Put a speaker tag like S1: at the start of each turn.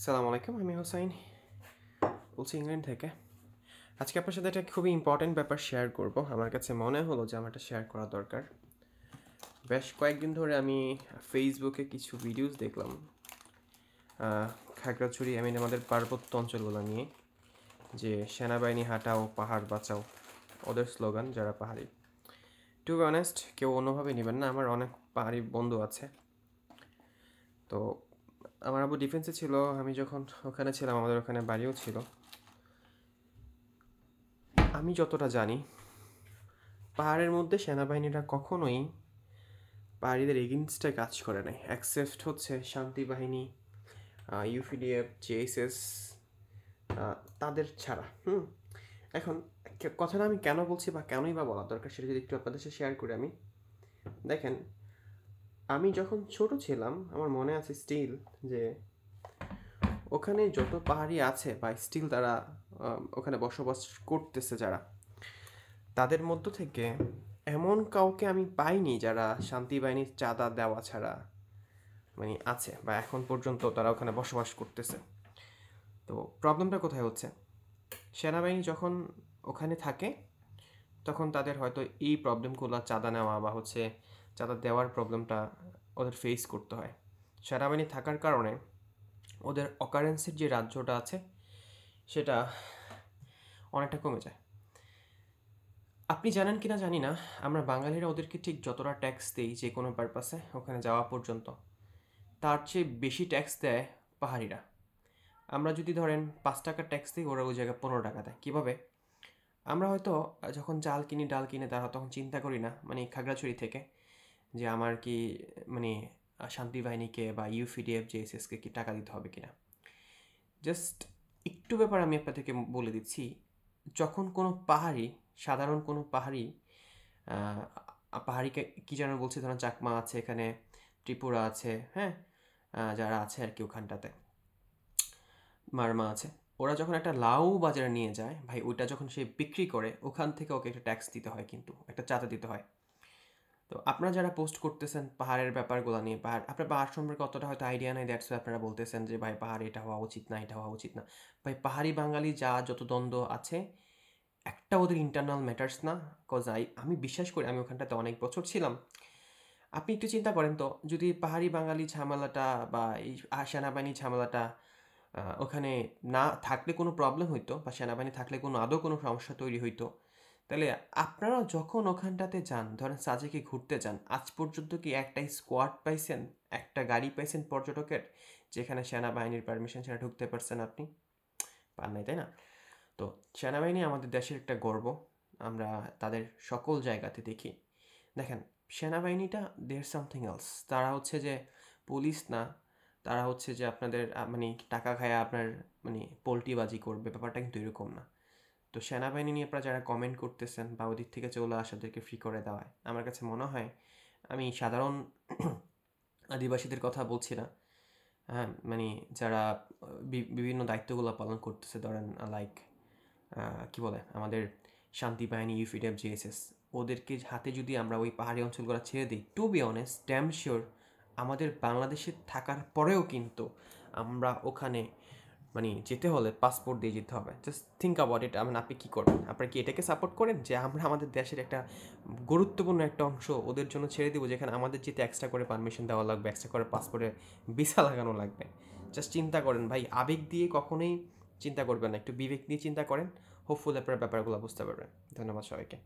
S1: আসসালামু আলাইকুম, আমি হোসাইন বলছি ইংল্যান্ড থেকে। আজকে আপনার সাথে একটা খুবই ইম্পর্ট্যান্ট ব্যাপার শেয়ার করব। আমার কাছে মনে হলো যে আমার এটা শেয়ার করা দরকার। বেশ কয়েকদিন ধরে আমি ফেসবুকে কিছু ভিডিওস দেখলাম খাগড়াছড়ি আমাদের পার্বত্য অঞ্চলগুলো নিয়ে, যে সেনাবাহিনী হাঁটাও পাহাড় বাঁচাও, ওদের স্লোগান যারা পাহাড়ি। টু বি অনেস্ট, কেউ অন্যভাবে নেবেন না, আমার অনেক পাহাড়ি বন্ধু আছে। তো আমার আবু ডিফেন্সে ছিল, আমি যখন ওখানে ছিলাম আমাদের ওখানে বাড়িও ছিল। আমি যতটা জানি, পাহাড়ের মধ্যে সেনাবাহিনীরা কখনোই পাহাড়িদের এগেনস্টে কাজ করে নাই, অ্যাকসেপ্ট হচ্ছে শান্তি বাহিনী, ইউপিডিএফ, জেএসএস, তাদের ছাড়া। এখন কথাটা আমি কেন বলছি বা কেনই বা বলা দরকার সেটা যদি একটু আপনাদের সাথে শেয়ার করি। আমি দেখেন, আমি যখন ছোট ছিলাম আমার মনে আছে স্টিল যে ওখানে যত পাহাড়ি আছে বা স্টিল তারা ওখানে বসবাস করতেছে যারা, তাদের মধ্য থেকে এমন কাউকে আমি পাইনি যারা শান্তি বাহিনীর চাঁদা দেওয়া ছাড়া আছে বা এখন পর্যন্ত তারা ওখানে বসবাস করতেছে। তো প্রবলেমটা কোথায় হচ্ছে, সেনাবাহিনী যখন ওখানে থাকে তখন তাদের হয়তো এই প্রবলেমগুলো, চাঁদা নেওয়া বা চাঁদা দেওয়ার প্রবলেমটা ওদের ফেস করতে হয়। সেনাবাহিনী থাকার কারণে ওদের অকারেন্সির যে রাজ্যটা আছে সেটা অনেকটা কমে যায়। আপনি জানেন কি না জানি না, আমরা বাঙালিরা ওদেরকে ঠিক যতটা ট্যাক্স দিই যে কোনো পারপাসে ওখানে যাওয়া পর্যন্ত, তার চেয়ে বেশি ট্যাক্স দেয় পাহাড়িরা। আমরা যদি ধরেন 5 টাকার ট্যাক্স দিই, ওরা ওই জায়গায় 15 টাকা দেয়। কীভাবে? আমরা হয়তো যখন চাল কিনি, ডাল কিনে, তারা তখন চিন্তা করি না খাগড়াছড়ি থেকে যে আমার কি শান্তি বাহিনীকে বা ইউপিডিএফ জেএসএসকে কি টাকা দিতে হবে কিনা। জাস্ট একটু ব্যাপার আমি আপনাদেরকে বলে দিচ্ছি, যখন কোনো পাহাড়ি, সাধারণ কোনো পাহাড়ি, পাহাড়িকে কী যেন বলছে, ধরেন চাকমা আছে এখানে, ত্রিপুরা আছে, হ্যাঁ, যারা আছে আর কি ওখানটাতে, মারমা আছে, ওরা যখন একটা লাউ বাজারে নিয়ে যায় ভাই, ওইটা যখন সে বিক্রি করে ওখান থেকে ওকে একটা ট্যাক্স দিতে হয়, কিন্তু একটা চাঁদা দিতে হয়। তো আপনারা যারা পোস্ট করতেছেন পাহাড়ের ব্যাপারগুলো নিয়ে, আপনার পাহাড় সম্পর্কে অতটা হয়তো আইডিয়া নেই, দ্যাটস আপনারা বলতেছেন যে ভাই পাহাড় এটা হওয়া উচিত না, এটা হওয়া উচিত না। ভাই পাহাড়ি বাঙালি যা যত দ্বন্দ্ব আছে, একটা ওদের ইন্টারনাল ম্যাটার্স না। কজ আমি বিশ্বাস করি, আমি ওখানটাতে অনেক বছর ছিলাম। আপনি একটু চিন্তা করেন তো, যদি পাহাড়ি বাঙালি ঝামেলাটা বা এই সেনাবাহিনী ঝামেলাটা ওখানে না থাকলে কোনো প্রবলেম হইতো, বা সেনাবাহিনী থাকলে আদৌ কোনো সমস্যা তৈরি হইতো, তাহলে আপনারা যখন ওখানটাতে যান, ধরেন সাজেকে ঘুরতে যান, আজ পর্যন্ত কি একটা স্কোয়াড পাইছেন, একটা গাড়ি পাইছেন পর্যটকের, যেখানে সেনাবাহিনীর পারমিশন ছাড়া ঢুকতে পারছেন আপনি? পান নাই, তাই না? তো সেনাবাহিনী আমাদের দেশের একটা গর্ব, আমরা তাদের সকল জায়গাতে দেখি। দেখেন, সেনাবাহিনীটা দেয়ার সামথিং এলস। তারা হচ্ছে যে পুলিশ না, তারা হচ্ছে যে আপনাদের টাকা খায়া আপনার পোল্টিবাজি করবে, ব্যাপারটা কিন্তু এরকম না। তো সেনাবাহিনী নিয়ে আপনারা যারা কমেন্ট করতেছেন বা ওদিক থেকে চলে আসাদেরকে ফ্রি করে দেওয়ায়, আমার কাছে মনে হয়, আমি সাধারণ আদিবাসীদের কথা বলছি না, হ্যাঁ, যারা বিভিন্ন দায়িত্বগুলো পালন করতেছে, ধরেন লাইক কি বলে আমাদের শান্তি বাহিনী, ইউপিডিএফ, জেএসএস, ওদেরকে হাতে যদি আমরা ওই পাহাড়ি অঞ্চলগুলো ছেড়ে দিই, to be honest damn sure আমাদের বাংলাদেশে থাকার পরেও কিন্তু আমরা ওখানে যেতে হলে পাসপোর্ট দিয়ে যেতে হবে। Just think about it. আপনি কী করবেন? আপনারা কি এটাকে সাপোর্ট করেন যে আমরা আমাদের দেশের একটা গুরুত্বপূর্ণ একটা অংশ ওদের জন্য ছেড়ে দেবো, যেখানে আমাদের যেতে এক্সট্রা করে পারমিশন দেওয়া লাগবে, এক্সট্রা করে পাসপোর্টে ভিসা লাগানো লাগবে? জাস্ট চিন্তা করেন ভাই, আবেগ দিয়ে কখনোই চিন্তা করবেন না, একটু বিবেক নিয়ে চিন্তা করেন। হোপফুল আপনারা ব্যাপারগুলো বুঝতে পারবেন। ধন্যবাদ সবাইকে।